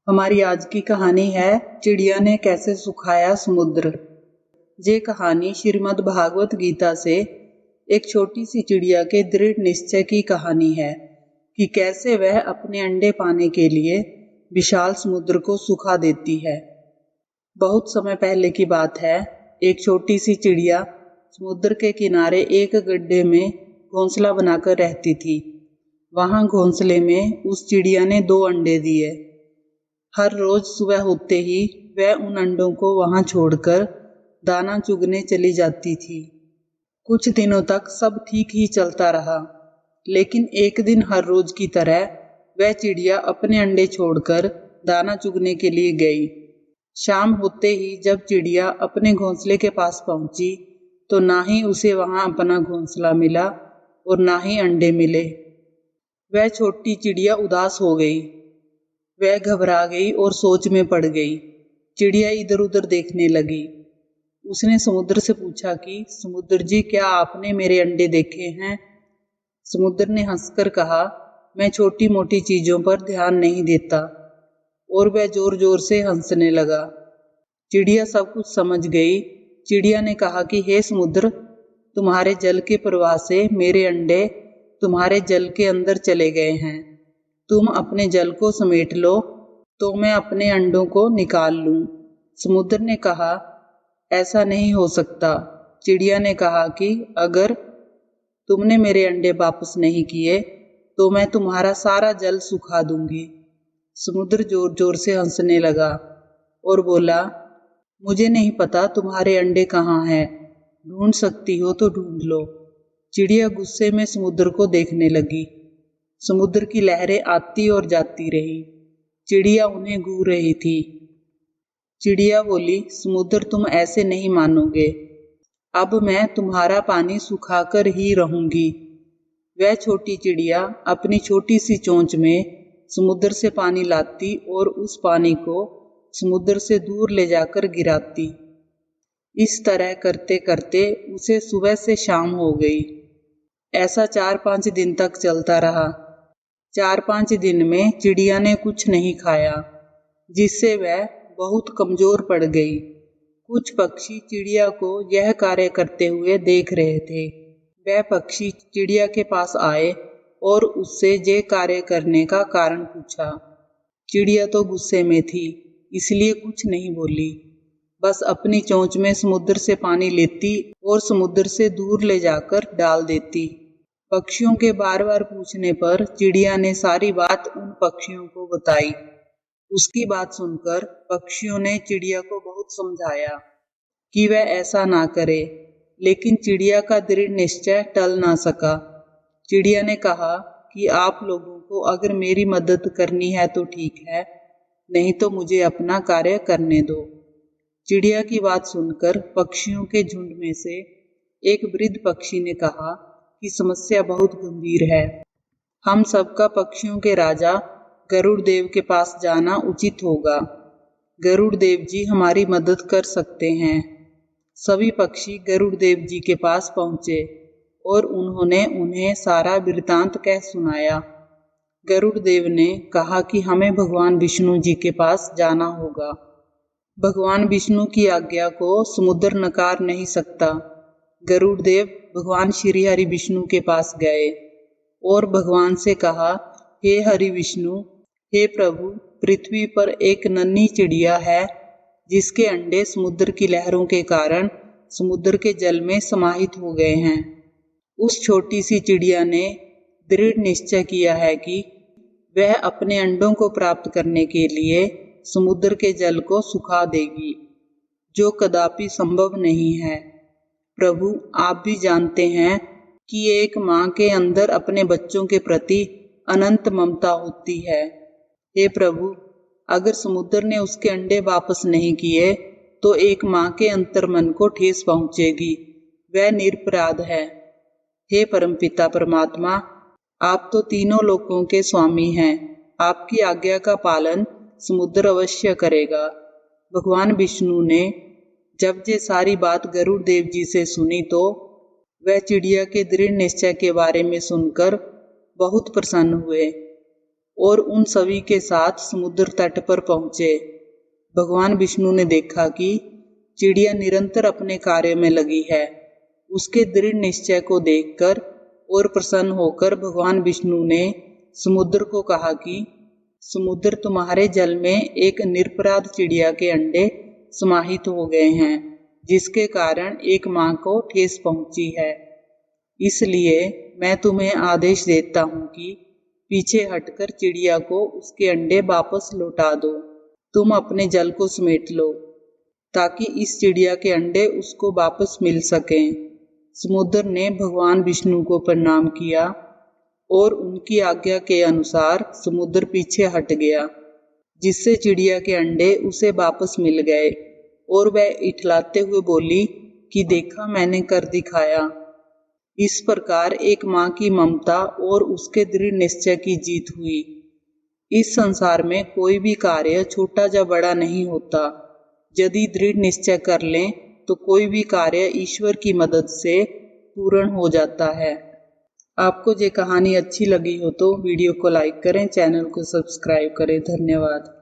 हमारी आज की कहानी है चिड़िया ने कैसे सुखाया समुद्र। ये कहानी श्रीमद् भागवत गीता से एक छोटी सी चिड़िया के दृढ़ निश्चय की कहानी है कि कैसे वह अपने अंडे पाने के लिए विशाल समुद्र को सुखा देती है। बहुत समय पहले की बात है। एक छोटी सी चिड़िया समुद्र के किनारे एक गड्ढे में घोंसला बनाकर रहती थी। वहां घोंसले में उस चिड़िया ने 2 अंडे दिए। हर रोज सुबह होते ही वह उन अंडों को वहां छोड़कर दाना चुगने चली जाती थी। कुछ दिनों तक सब ठीक ही चलता रहा, लेकिन एक दिन हर रोज की तरह वह चिड़िया अपने अंडे छोड़कर दाना चुगने के लिए गई। शाम होते ही जब चिड़िया अपने घोंसले के पास पहुंची तो ना ही उसे वहां अपना घोंसला मिला और ना ही अंडे मिले। वह छोटी चिड़िया उदास हो गई। वह घबरा गई और सोच में पड़ गई। चिड़िया इधर उधर देखने लगी। उसने समुद्र से पूछा कि समुद्र जी, क्या आपने मेरे अंडे देखे हैं? समुद्र ने हंसकर कहा, मैं छोटी मोटी चीजों पर ध्यान नहीं देता। और वह जोर जोर से हंसने लगा। चिड़िया सब कुछ समझ गई। चिड़िया ने कहा कि हे समुद्र, तुम्हारे जल के प्रवाह से मेरे अंडे तुम्हारे जल के अंदर चले गए हैं। तुम अपने जल को समेट लो तो मैं अपने अंडों को निकाल लूं। समुद्र ने कहा, ऐसा नहीं हो सकता। चिड़िया ने कहा कि अगर तुमने मेरे अंडे वापस नहीं किए तो मैं तुम्हारा सारा जल सुखा दूंगी। समुद्र जोर जोर से हंसने लगा और बोला, मुझे नहीं पता तुम्हारे अंडे कहाँ हैं। ढूंढ सकती हो तो ढूंढ लो। चिड़िया गुस्से में समुद्र को देखने लगी। समुद्र की लहरें आती और जाती रही। चिड़िया उन्हें घूर रही थी। चिड़िया बोली, समुद्र, तुम ऐसे नहीं मानोगे। अब मैं तुम्हारा पानी सुखाकर ही रहूंगी। वह छोटी चिड़िया अपनी छोटी सी चोंच में समुद्र से पानी लाती और उस पानी को समुद्र से दूर ले जाकर गिराती। इस तरह करते करते उसे सुबह से शाम हो गई। ऐसा 4-5 दिन तक चलता रहा। 4-5 दिन में चिड़िया ने कुछ नहीं खाया, जिससे वह बहुत कमजोर पड़ गई। कुछ पक्षी चिड़िया को यह कार्य करते हुए देख रहे थे। वह पक्षी चिड़िया के पास आए और उससे ये कार्य करने का कारण पूछा। चिड़िया तो गुस्से में थी, इसलिए कुछ नहीं बोली। बस अपनी चोंच में समुद्र से पानी लेती और समुद्र से दूर ले जाकर डाल देती। पक्षियों के बार बार पूछने पर चिड़िया ने सारी बात उन पक्षियों को बताई। उसकी बात सुनकर पक्षियों ने चिड़िया को बहुत समझाया कि वह ऐसा ना करे, लेकिन चिड़िया का दृढ़ निश्चय टल ना सका। चिड़िया ने कहा कि आप लोगों को अगर मेरी मदद करनी है तो ठीक है, नहीं तो मुझे अपना कार्य करने दो। चिड़िया की बात सुनकर पक्षियों के झुंड में से एक वृद्ध पक्षी ने कहा कि समस्या बहुत गंभीर है। हम सबका पक्षियों के राजा गरुड़ देव के पास जाना उचित होगा। गरुड़ देव जी हमारी मदद कर सकते हैं। सभी पक्षी गरुड़ देव जी के पास पहुंचे और उन्होंने उन्हें सारा वृतांत कह सुनाया। गरुड़ देव ने कहा कि हमें भगवान विष्णु जी के पास जाना होगा। भगवान विष्णु की आज्ञा को समुद्र नकार नहीं सकता। गरुड़ देव भगवान श्री हरि विष्णु के पास गए और भगवान से कहा, हे हरि विष्णु, हे प्रभु, पृथ्वी पर एक नन्ही चिड़िया है जिसके अंडे समुद्र की लहरों के कारण समुद्र के जल में समाहित हो गए हैं। उस छोटी सी चिड़िया ने दृढ़ निश्चय किया है कि वह अपने अंडों को प्राप्त करने के लिए समुद्र के जल को सुखा देगी, जो कदापि संभव नहीं है। प्रभु, आप भी जानते हैं कि एक माँ के अंदर अपने बच्चों के प्रति अनंत ममता होती है। हे प्रभु, अगर समुद्र ने उसके अंडे वापस नहीं किए तो एक माँ के अंतर्मन को ठेस पहुंचेगी। वह निरपराध है। हे परमपिता परमात्मा, आप तो तीनों लोकों के स्वामी हैं। आपकी आज्ञा का पालन समुद्र अवश्य करेगा। भगवान विष्णु ने जब ये सारी बात गरुड़ देव जी से सुनी तो वह चिड़िया के दृढ़ निश्चय के बारे में सुनकर बहुत प्रसन्न हुए। और उन सभी के साथ समुद्र तट पर पहुंचे। भगवान विष्णु ने देखा कि चिड़िया निरंतर अपने कार्य में लगी है। उसके दृढ़ निश्चय को देखकर और प्रसन्न होकर भगवान विष्णु ने समुद्र को कहा कि समुद्र, तुम्हारे जल में एक निरपराध चिड़िया के अंडे समाहित हो गए हैं, जिसके कारण एक मां को ठेस पहुंची है। इसलिए मैं तुम्हें आदेश देता हूं कि पीछे हटकर चिड़िया को उसके अंडे वापस लौटा दो। तुम अपने जल को समेट लो ताकि इस चिड़िया के अंडे उसको वापस मिल सकें। समुद्र ने भगवान विष्णु को प्रणाम किया और उनकी आज्ञा के अनुसार समुद्र पीछे हट गया, जिससे चिड़िया के अंडे उसे वापस मिल गए और वह इठलाते हुए बोली कि देखा, मैंने कर दिखाया। इस प्रकार एक मां की ममता और उसके दृढ़ निश्चय की जीत हुई। इस संसार में कोई भी कार्य छोटा या बड़ा नहीं होता। यदि दृढ़ निश्चय कर लें तो कोई भी कार्य ईश्वर की मदद से पूर्ण हो जाता है। आपको ये कहानी अच्छी लगी हो तो वीडियो को लाइक करें, चैनल को सब्सक्राइब करें। धन्यवाद।